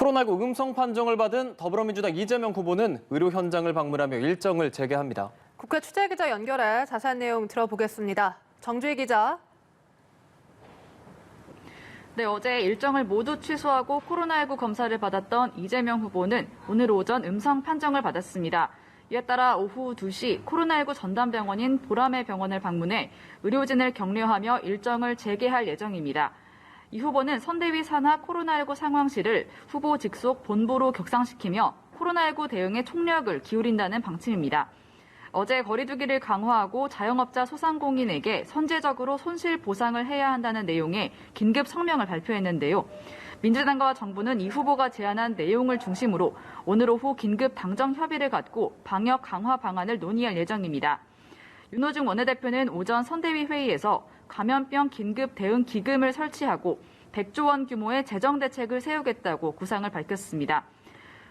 코로나19 음성 판정을 받은 더불어민주당 이재명 후보는 의료 현장을 방문하며 일정을 재개합니다. 국회 취재기자 연결해 자세한 내용 들어보겠습니다. 정주희 기자. 네, 어제 일정을 모두 취소하고 코로나19 검사를 받았던 이재명 후보는 오늘 오전 음성 판정을 받았습니다. 이에 따라 오후 2시 코로나19 전담병원인 보라매 병원을 방문해 의료진을 격려하며 일정을 재개할 예정입니다. 이 후보는 선대위 산하 코로나19 상황실을 후보 직속 본부로 격상시키며 코로나19 대응에 총력을 기울인다는 방침입니다. 어제 거리 두기를 강화하고 자영업자 소상공인에게 선제적으로 손실 보상을 해야 한다는 내용의 긴급 성명을 발표했는데요. 민주당과 정부는 이 후보가 제안한 내용을 중심으로 오늘 오후 긴급 당정 협의를 갖고 방역 강화 방안을 논의할 예정입니다. 윤호중 원내대표는 오전 선대위 회의에서 감염병 긴급 대응 기금을 설치하고 100조 원 규모의 재정 대책을 세우겠다고 구상을 밝혔습니다.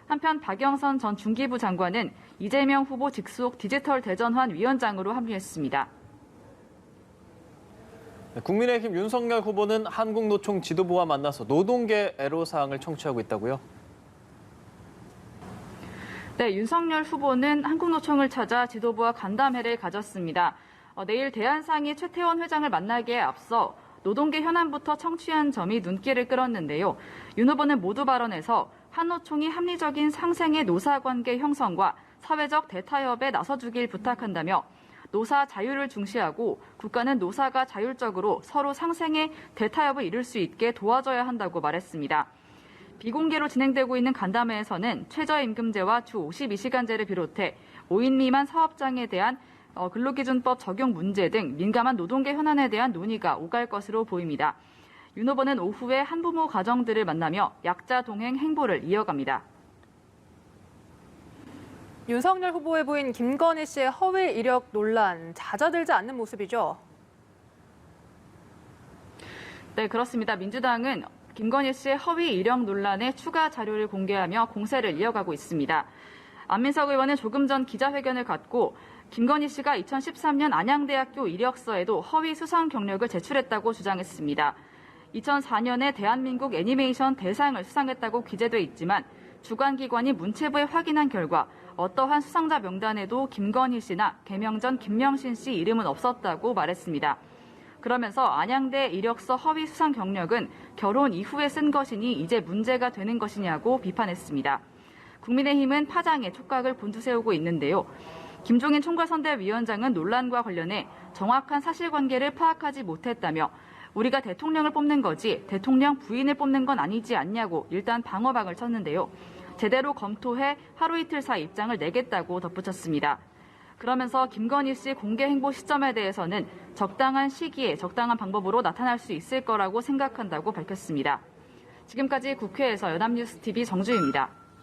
한편 박영선 전 중기부 장관은 이재명 후보 직속 디지털 대전환 위원장으로 합류했습니다. 국민의힘 윤석열 후보는 한국노총 지도부와 만나서 노동계 애로사항을 청취하고 있다고요? 네, 윤석열 후보는 한국노총을 찾아 지도부와 간담회를 가졌습니다. 내일 대한상의 최태원 회장을 만나기에 앞서 노동계 현안부터 청취한 점이 눈길을 끌었는데요. 윤 후보는 모두 발언에서 한노총이 합리적인 상생의 노사관계 형성과 사회적 대타협에 나서주길 부탁한다며 노사 자유를 중시하고 국가는 노사가 자율적으로 서로 상생의 대타협을 이룰 수 있게 도와줘야 한다고 말했습니다. 비공개로 진행되고 있는 간담회에서는 최저임금제와 주 52시간제를 비롯해 5인 미만 사업장에 대한 근로기준법 적용 문제 등 민감한 노동계 현안에 대한 논의가 오갈 것으로 보입니다. 윤 후보는 오후에 한부모 가정들을 만나며 약자 동행 행보를 이어갑니다. 윤석열 후보에 보인 김건희 씨의 허위 이력 논란 잦아들지 않는 모습이죠? 네, 그렇습니다. 민주당은 김건희 씨의 허위 이력 논란에 추가 자료를 공개하며 공세를 이어가고 있습니다. 안민석 의원은 조금 전 기자회견을 갖고 김건희 씨가 2013년 안양대학교 이력서에도 허위 수상 경력을 제출했다고 주장했습니다. 2004년에 대한민국 애니메이션 대상을 수상했다고 기재돼 있지만 주관기관이 문체부에 확인한 결과 어떠한 수상자 명단에도 김건희 씨나 개명 전 김명신 씨 이름은 없었다고 말했습니다. 그러면서 안양대 이력서 허위 수상 경력은 결혼 이후에 쓴 것이니 이제 문제가 되는 것이냐고 비판했습니다. 국민의힘은 파장에 촉각을 곤두세우고 있는데요. 김종인 총괄선대위원장은 논란과 관련해 정확한 사실관계를 파악하지 못했다며 우리가 대통령을 뽑는 거지 대통령 부인을 뽑는 건 아니지 않냐고 일단 방어박을 쳤는데요. 제대로 검토해 하루 이틀 사이 입장을 내겠다고 덧붙였습니다. 그러면서 김건희 씨 공개 행보 시점에 대해서는 적당한 시기에 적당한 방법으로 나타날 수 있을 거라고 생각한다고 밝혔습니다. 지금까지 국회에서 연합뉴스TV 정주희입니다.